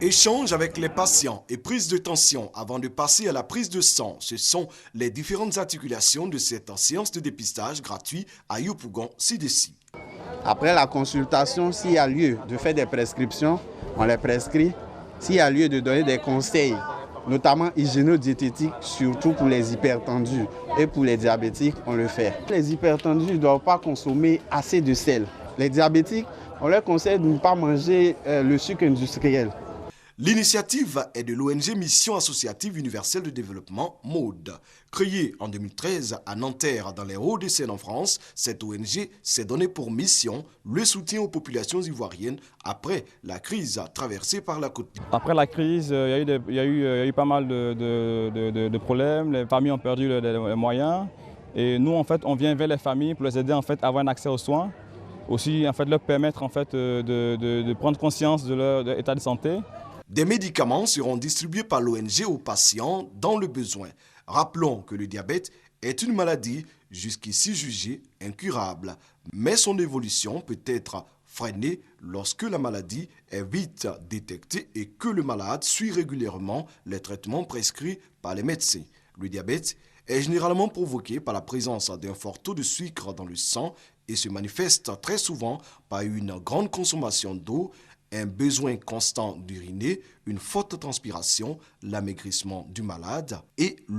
Échange avec les patients et prise de tension avant de passer à la prise de sang. Ce sont les différentes articulations de cette séance de dépistage gratuit à Yopougon, ci-dessous. Après la consultation, s'il y a lieu de faire des prescriptions, on les prescrit. S'il y a lieu de donner des conseils, notamment hygiéno-diététiques, surtout pour les hypertendus et pour les diabétiques, on le fait. Les hypertendus ne doivent pas consommer assez de sel. Les diabétiques, on leur conseille de ne pas manger le sucre industriel. L'initiative est de l'ONG Mission Associative Universelle de Développement, MAUD. Créée en 2013 à Nanterre, dans les Hauts-de-Seine en France, cette ONG s'est donnée pour mission le soutien aux populations ivoiriennes après la crise traversée par la côte. Après la crise, il y a eu pas mal de problèmes. Les familles ont perdu les moyens. Et nous, en fait, on vient vers les familles pour les aider en fait, à avoir un accès aux soins. Aussi, en fait, leur permettre en fait, de prendre conscience de leur état de santé. Des médicaments seront distribués par l'ONG aux patients dans le besoin. Rappelons que le diabète est une maladie jusqu'ici jugée incurable, mais son évolution peut être freinée lorsque la maladie est vite détectée et que le malade suit régulièrement les traitements prescrits par les médecins. Le diabète est généralement provoqué par la présence d'un fort taux de sucre dans le sang et se manifeste très souvent par une grande consommation d'eau, un besoin constant d'uriner, une forte transpiration, l'amaigrissement du malade et le